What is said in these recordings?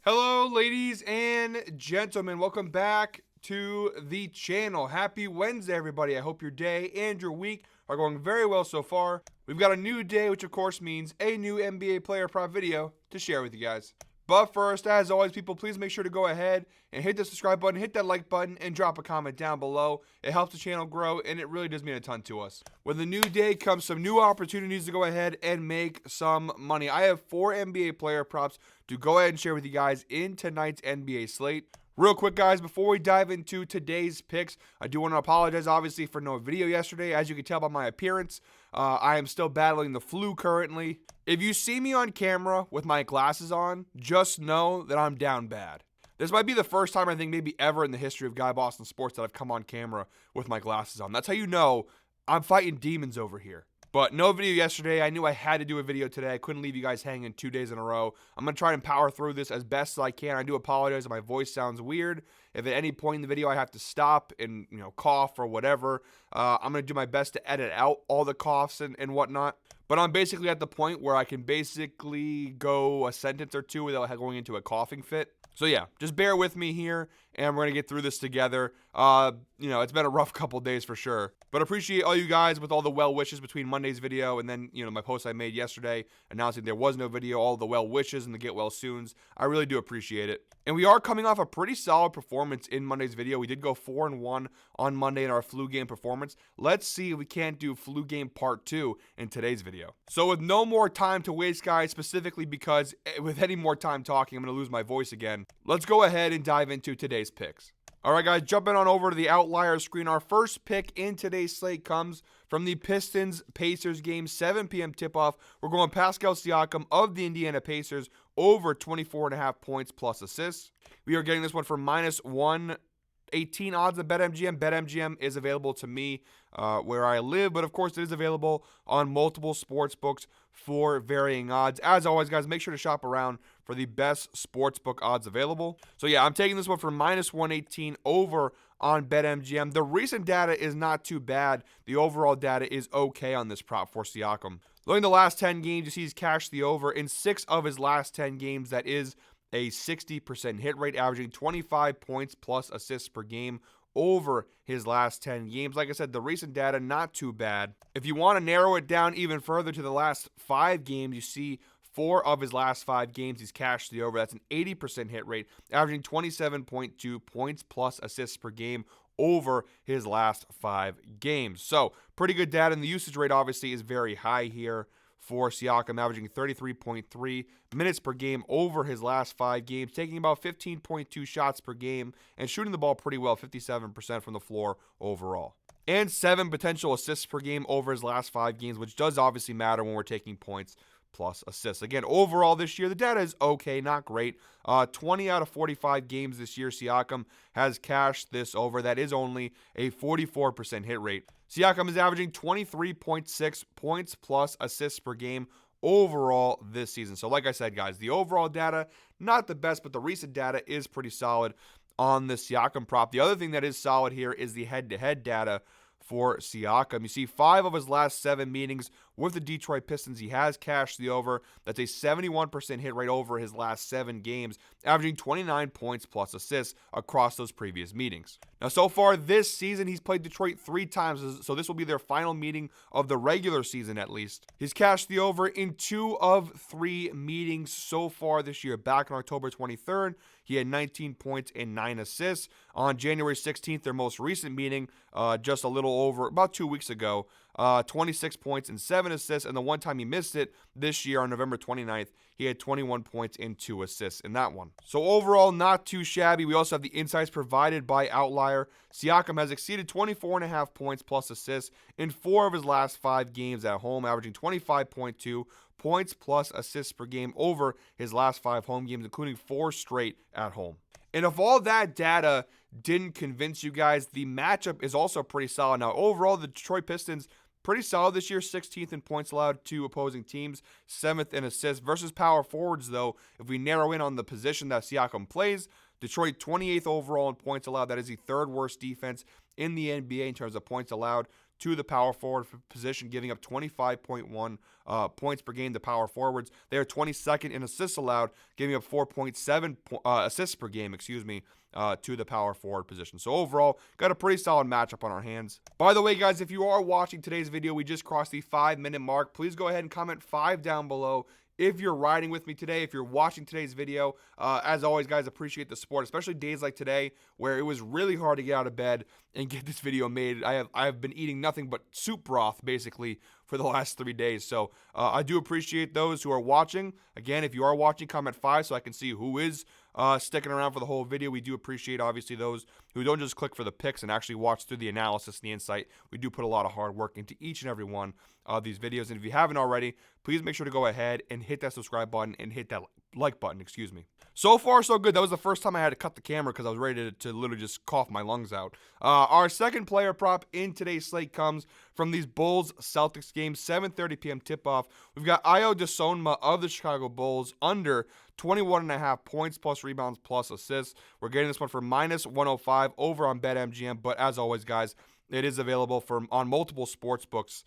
Hello, ladies and gentlemen. Welcome back to the channel. Happy Wednesday, everybody. I hope your day and your week are going very well so far. We've got a new day, which of course means a new NBA player prop video to share with you guys. But first, as always, people, please make sure to go ahead and hit the subscribe button, hit that like button, and drop a comment down below. It helps the channel grow, and it really does mean a ton to us. With the new day comes some new opportunities to go ahead and make some money. I have 4 NBA player props to go ahead and share with you guys in tonight's NBA slate. Real quick, guys, before we dive into today's picks, I do want to apologize, obviously, for no video yesterday. As you can tell by my appearance, I am still battling the flu currently. If you see me on camera with my glasses on, just know that I'm down bad. This might be the first time, I think, maybe ever in the history of Guy Boston Sports that I've come on camera with my glasses on. That's how you know I'm fighting demons over here. But no video yesterday. I knew I had to do a video today. I couldn't leave you guys hanging 2 days in a row. I'm going to try and power through this as best as I can. I do apologize if my voice sounds weird. If at any point in the video I have to stop and cough or whatever, I'm going to do my best to edit out all the coughs and whatnot. But I'm basically at the point where I can basically go a sentence or two without going into a coughing fit. So yeah, just bear with me here, and we're going to get through this together. It's been a rough couple days for sure. But appreciate all you guys with all the well wishes between Monday's video and then, my post I made yesterday announcing there was no video, all the well wishes and the get well soons. I really do appreciate it. And we are coming off a pretty solid performance in Monday's video. We did go 4-1 on Monday in our flu game performance. Let's see if we can't do flu game part 2 in today's video. So with no more time to waste, guys, specifically because with any more time talking, I'm going to lose my voice again. Let's go ahead and dive into today's picks. All right, guys, jumping on over to the outlier screen. Our first pick in today's slate comes from the Pistons-Pacers game, 7 p.m. tip-off. We're going Pascal Siakam of the Indiana Pacers over 24.5 points plus assists. We are getting this one for minus 118 odds at BetMGM. BetMGM is available to me where I live, but of course it is available on multiple sports books for varying odds. As always, guys, make sure to shop around for the best sportsbook odds available. So yeah, I'm taking this one for minus 118 over on BetMGM. The recent data is not too bad. The overall data is okay on this prop for Siakam. Looking at the last 10 games, you see he's cashed the over in 6 of his last 10 games. That is a 60% hit rate, averaging 25 points plus assists per game over his last 10 games. Like I said, the recent data, not too bad. If you want to narrow it down even further to the last 5 games, you see 4 of his last 5 games, he's cashed the over. That's an 80% hit rate, averaging 27.2 points plus assists per game over his last 5 games. So pretty good data, and the usage rate obviously is very high here for Siakam, averaging 33.3 minutes per game over his last 5 games, taking about 15.2 shots per game, and shooting the ball pretty well, 57% from the floor overall. And 7 potential assists per game over his last 5 games, which does obviously matter when we're taking points plus assists. Again, overall this year, the data is okay, not great. 20 out of 45 games this year, Siakam has cashed this over. That is only a 44% hit rate. Siakam is averaging 23.6 points plus assists per game overall this season. So like I said, guys, the overall data, not the best, but the recent data is pretty solid on the Siakam prop. The other thing that is solid here is the head-to-head data for Siakam. You see 5 of his last 7 meetings with the Detroit Pistons, he has cashed the over. That's a 71% hit rate over his last 7 games, averaging 29 points plus assists across those previous meetings. Now, so far this season, he's played Detroit 3 times, so this will be their final meeting of the regular season at least. He's cashed the over in 2 of 3 meetings so far this year. Back on October 23rd, he had 19 points and 9 assists. On January 16th, their most recent meeting, just a little over, about 2 weeks ago, 26 points and 7 assists, and the one time he missed it this year on November 29th, he had 21 points and 2 assists in that one. So overall, not too shabby. We also have the insights provided by Outlier. Siakam has exceeded 24.5 points plus assists in 4 of his last 5 games at home, averaging 25.2 points plus assists per game over his last 5 home games, including 4 straight at home. And if all that data didn't convince you guys, the matchup is also pretty solid. Now, overall, the Detroit Pistons, pretty solid this year, 16th in points allowed to opposing teams, 7th in assists. Versus power forwards, though, if we narrow in on the position that Siakam plays, Detroit 28th overall in points allowed. That is the 3rd worst defense in the NBA in terms of points allowed to the power forward position, giving up 25.1 points per game to power forwards. They are 22nd in assists allowed, giving up 4.7 assists per game, to the power forward position. So overall, got a pretty solid matchup on our hands. By the way, guys, if you are watching today's video, we just crossed the 5-minute mark. Please go ahead and comment 5 down below if you're riding with me today, if you're watching today's video. As always, guys, appreciate the support, especially days like today where it was really hard to get out of bed and get this video made. I have been eating nothing but soup broth, basically, for the last 3 days. So I do appreciate those who are watching. Again, if you are watching, comment 5 so I can see who is sticking around for the whole video. We do appreciate, obviously, those who don't just click for the picks and actually watch through the analysis and the insight. We do put a lot of hard work into each and every one of these videos. And if you haven't already, please make sure to go ahead and hit that subscribe button and hit that like button, So far, so good. That was the first time I had to cut the camera because I was ready to literally just cough my lungs out. Our second player prop in today's slate comes from these Bulls-Celtics games, 7:30 p.m. tip-off. We've got Ayo Dosunmu of the Chicago Bulls under 21.5 points plus rebounds plus assists. We're getting this one for -105 over on BetMGM, but as always, guys, it is available on multiple sports books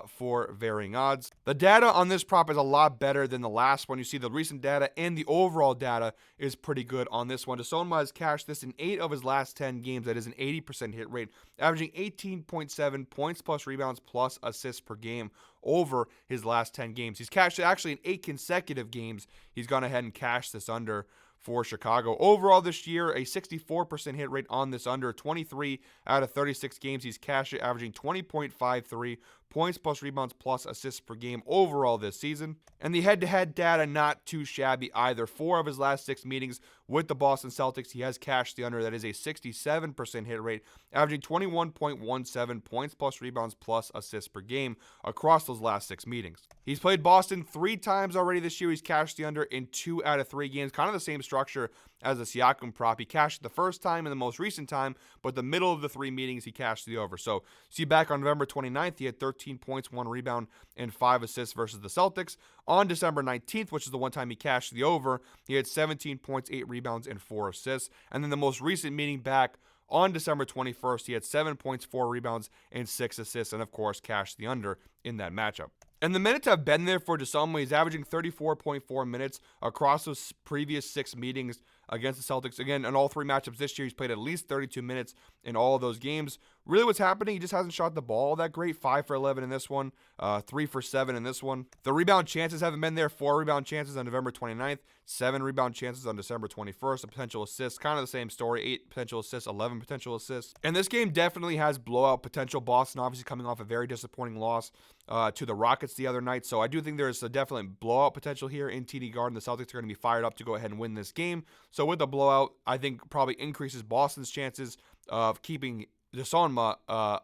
for varying odds. The data on this prop is a lot better than the last one. You see the recent data and the overall data is pretty good on this one. Dosunmu has cashed this in 8 of his last 10 games. That is an 80% hit rate, averaging 18.7 points plus rebounds plus assists per game over his last 10 games. He's cashed it actually in 8 consecutive games. He's gone ahead and cashed this under for Chicago. Overall this year, a 64% hit rate on this under. 23 out of 36 games he's cashed it, averaging 20.53 points plus rebounds plus assists per game overall this season. And the head-to-head data, not too shabby either. 4 of his last 6 meetings with the Boston Celtics, he has cashed the under. That is a 67% hit rate, averaging 21.17 points plus rebounds plus assists per game across those last 6 meetings. He's played Boston 3 times already this year. He's cashed the under in 2 out of 3 games. Kind of the same structure as the Siakam prop. He cashed it the first time and the most recent time, but the middle of the 3 meetings, he cashed the over. So, see, back on November 29th, he had 13 points, 1 rebound, and 5 assists versus the Celtics. On December 19th, which is the one time he cashed the over, he had 17 points, 8 rebounds, and 4 assists. And then the most recent meeting back on December 21st, he had 7 points, 4 rebounds, and 6 assists, and of course, cashed the under in that matchup. And the minutes have been there for Dosunmu. He's averaging 34.4 minutes across those previous 6 meetings against the Celtics. Again, in all 3 matchups this year, he's played at least 32 minutes in all of those games. Really what's happening, he just hasn't shot the ball that great. 5 for 11 in this one, 3 for 7 in this one. The rebound chances haven't been there. 4 rebound chances on November 29th, 7 rebound chances on December 21st. A potential assist, kind of the same story. 8 potential assists, 11 potential assists. And this game definitely has blowout potential. Boston obviously coming off a very disappointing loss to the Rockets the other night. So I do think there's a definite blowout potential here in TD Garden. The Celtics are going to be fired up to go ahead and win this game. So with the blowout, I think probably increases Boston's chances of keeping Dosunmu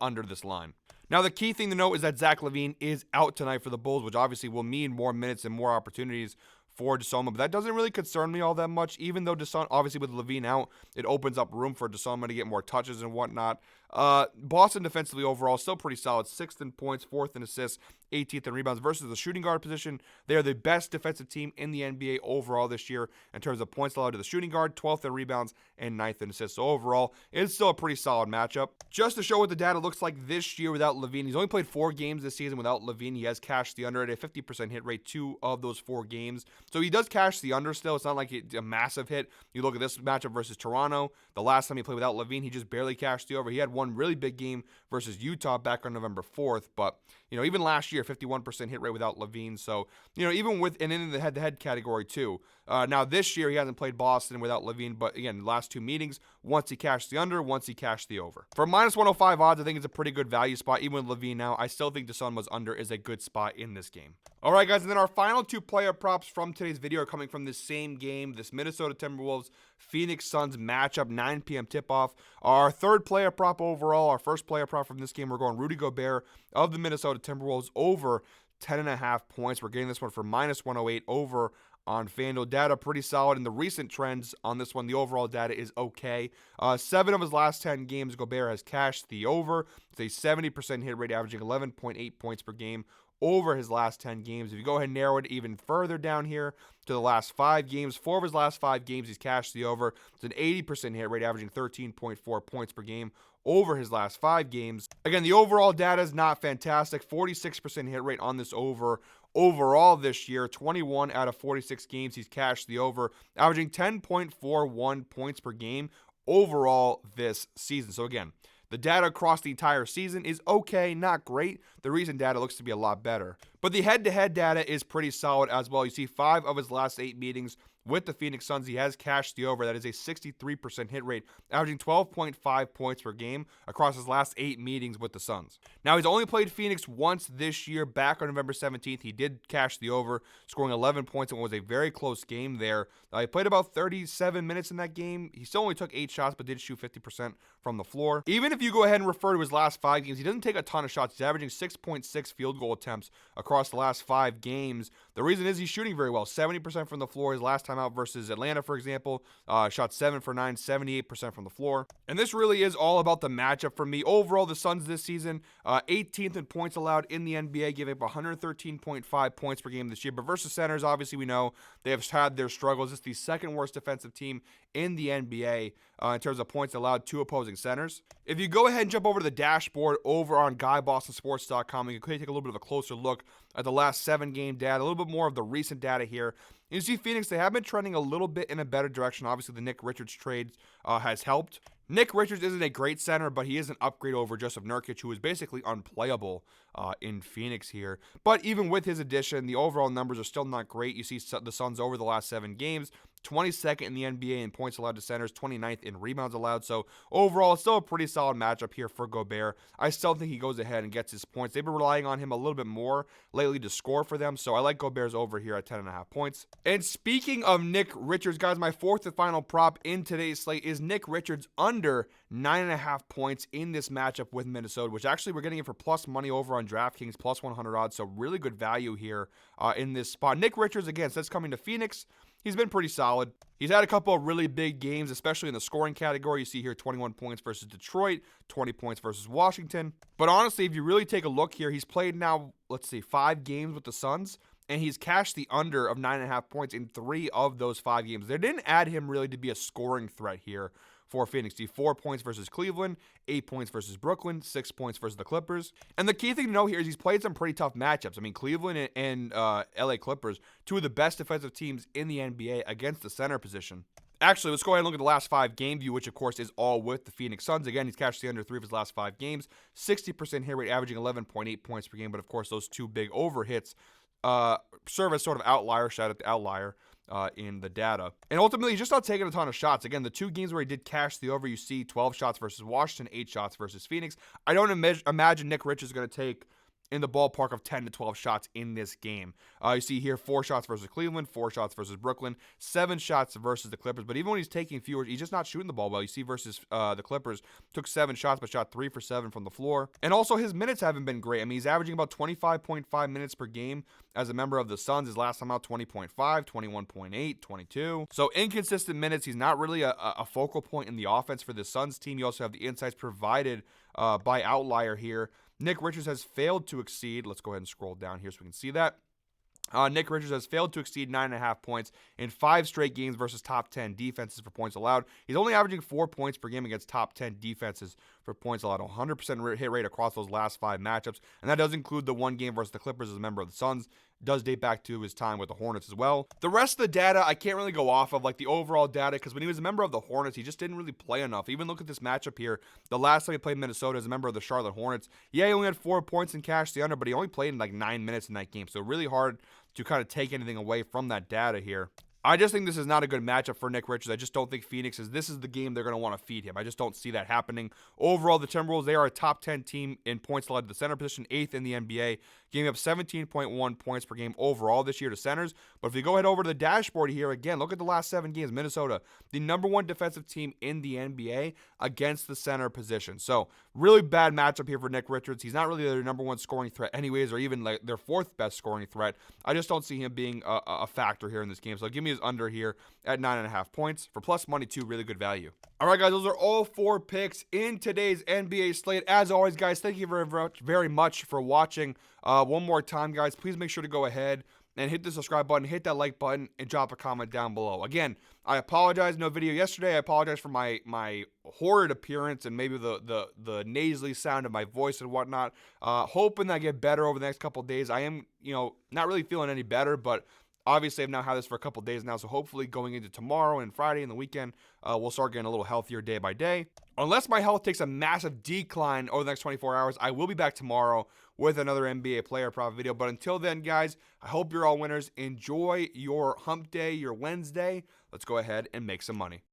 under this line. Now, the key thing to note is that Zach LaVine is out tonight for the Bulls, which obviously will mean more minutes and more opportunities for Dosunmu, but that doesn't really concern me all that much, even though obviously with LaVine out, it opens up room for Dosunmu to get more touches and whatnot. Boston defensively overall still pretty solid. 6th in points, 4th in assists, 18th in rebounds versus the shooting guard position. They are the best defensive team in the NBA overall this year in terms of points allowed to the shooting guard, 12th in rebounds, and 9th in assists. So overall, it's still a pretty solid matchup. Just to show what the data looks like this year without LaVine, he's only played 4 games this season without LaVine. He has cashed the under at a 50% hit rate 2 of those 4 games. So he does cash the under still. It's not like it's a massive hit. You look at this matchup versus Toronto. The last time he played without LaVine, he just barely cashed the over. He had one really big game versus Utah back on November 4th. But, even last year, 51% hit rate without LaVine. So, even with and in the head-to-head category too. Now, this year, he hasn't played Boston without LaVine. But, again, last 2 meetings, once he cashed the under, once he cashed the over. For -105 odds, I think it's a pretty good value spot. Even with LaVine now, I still think Dosunmu's under is a good spot in this game. All right, guys, and then our final 2 player props from today's video are coming from this same game, this Minnesota Timberwolves Phoenix Suns matchup, 9 p.m. tip-off. Our third player prop overall, our first player prop from this game, we're going Rudy Gobert of the Minnesota Timberwolves over 10.5 points. We're getting this one for -108 over on FanDuel. Data pretty solid in the recent trends on this one. The overall data is okay. 7 of his last 10 games, Gobert has cashed the over. It's a 70% hit rate, averaging 11.8 points per game over his last 10 games. If you go ahead and narrow it even further down here to the last 5 games, 4 of his last 5 games, he's cashed the over. It's an 80% hit rate, averaging 13.4 points per game over his last 5 games. Again, the overall data is not fantastic. 46% hit rate on this over. Overall this year, 21 out of 46 games he's cashed the over, averaging 10.41 points per game overall this season. So again, the data across the entire season is okay, not great. The recent data looks to be a lot better. But the head-to-head data is pretty solid as well. You see 5 of his last 8 meetings with the Phoenix Suns, he has cashed the over. That is a 63% hit rate, averaging 12.5 points per game across his last 8 meetings with the Suns. Now, he's only played Phoenix once this year. Back on November 17th, he did cash the over, scoring 11 points. It was a very close game there. He played about 37 minutes in that game. He still only took 8 shots, but did shoot 50% from the floor. Even if you go ahead and refer to his last 5 games, he doesn't take a ton of shots. He's averaging 6.6 field goal attempts across the last 5 games. The reason is he's shooting very well, 70% from the floor. His last time out versus Atlanta, for example, shot 7 for 9, 78% from the floor. And this really is all about the matchup for me. Overall, the Suns this season, 18th in points allowed in the NBA, giving up 113.5 points per game this year. But versus centers, obviously, we know they have had their struggles. It's the second worst defensive team in the NBA in terms of points allowed to opposing centers. If you go ahead and jump over to the dashboard over on GuyBostonSports.com, you can take a little bit of a closer look at the last 7-game data, a little bit more of the recent data here. You see Phoenix, they have been trending a little bit in a better direction. Obviously, the Nick Richards trade has helped. Nick Richards isn't a great center, but he is an upgrade over Jusuf Nurkic, who is basically unplayable in Phoenix here. But even with his addition, the overall numbers are still not great. You see the Suns over the last 7 games, 22nd in the NBA in points allowed to centers, 29th in rebounds allowed. So overall, it's still a pretty solid matchup here for Gobert. I still think he goes ahead and gets his points. They've been relying on him a little bit more lately to score for them. So I like Gobert's over here at 10.5 points. And speaking of Nick Richards, guys, my 4th and final prop in today's slate is Nick Richards under 9.5 points in this matchup with Minnesota, which actually we're getting it for plus money over on DraftKings, plus 100 odds. So really good value here in this spot. Nick Richards, again, since coming to Phoenix, he's been pretty solid. He's had a couple of really big games, especially in the scoring category. You see here 21 points versus Detroit, 20 points versus Washington. But honestly, if you really take a look here, he's played now, 5 games with the Suns, and he's cashed the under of 9.5 points in 3 of those 5 games. They didn't add him really to be a scoring threat here for Phoenix. 4 points versus Cleveland, 8 points versus Brooklyn, 6 points versus the Clippers. And the key thing to know here is he's played some pretty tough matchups. I mean, Cleveland and LA Clippers, 2 of the best defensive teams in the NBA against the center position. Actually, let's go ahead and look at the last 5 game view, which of course is all with the Phoenix Suns. Again, he's cashed the under 3 of his last 5 games, 60% hit rate, averaging 11.8 points per game. But of course, those 2 big over hits serve as sort of outlier, shout out to outlier in the data. And ultimately, he's just not taking a ton of shots. Again, the 2 games where he did cash the over, you see 12 shots versus Washington, 8 shots versus Phoenix. I don't imagine Nick Richards is going to take in the ballpark of 10 to 12 shots in this game. You see here 4 shots versus Cleveland, 4 shots versus Brooklyn, 7 shots versus the Clippers. But even when he's taking fewer, he's just not shooting the ball well. You see versus the Clippers, took 7 shots, but shot 3 for 7 from the floor. And also his minutes haven't been great. I mean, he's averaging about 25.5 minutes per game as a member of the Suns. His last time out, 20.5, 21.8, 22. So inconsistent minutes. He's not really a focal point in the offense for the Suns team. You also have the insights provided by Outlier here. Nick Richards has failed to exceed, let's go ahead and scroll down here so we can see that. Nick Richards has failed to exceed 9.5 points in 5 straight games versus top 10 defenses for points allowed. He's only averaging 4 points per game against top 10 defenses for points allowed. 100% hit rate across those last 5 matchups. And that does include the 1 game versus the Clippers as a member of the Suns. Does date back to his time with the Hornets as well. The rest of the data, I can't really go off of, like the overall data, because when he was a member of the Hornets, he just didn't really play enough. Even look at this matchup here. The last time he played Minnesota as a member of the Charlotte Hornets, yeah, he only had 4 points and cashed the under, but he only played in like 9 minutes in that game. So really hard to kind of take anything away from that data here. I just think this is not a good matchup for Nick Richards. I just don't think this is the game they're going to want to feed him. I just don't see that happening. Overall, the Timberwolves, they are a top 10 team in points allowed to the center position, 8th in the NBA, giving up 17.1 points per game overall this year to centers. But if you go ahead over to the dashboard here, again, look at the last 7 games. Minnesota, the number 1 defensive team in the NBA against the center position. So really bad matchup here for Nick Richards. He's not really their number 1 scoring threat anyways, or even like their 4th best scoring threat. I just don't see him being a factor here in this game. So give me his under here at 9.5 points for plus money too. Really good value. All right, guys, those are all 4 picks in today's NBA slate. As always, guys, thank you very much for watching. One more time, guys, please make sure to go ahead and hit the subscribe button, hit that like button, and drop a comment down below. Again, I apologize, no video yesterday. I apologize for my horrid appearance and maybe the nasally sound of my voice and whatnot. Hoping that I get better over the next couple of days. I am, not really feeling any better, but obviously I've now had this for a couple of days now, so hopefully going into tomorrow and Friday and the weekend, we'll start getting a little healthier day by day. Unless my health takes a massive decline over the next 24 hours, I will be back tomorrow with another NBA player prop video. But until then, guys, I hope you're all winners. Enjoy your hump day, your Wednesday. Let's go ahead and make some money.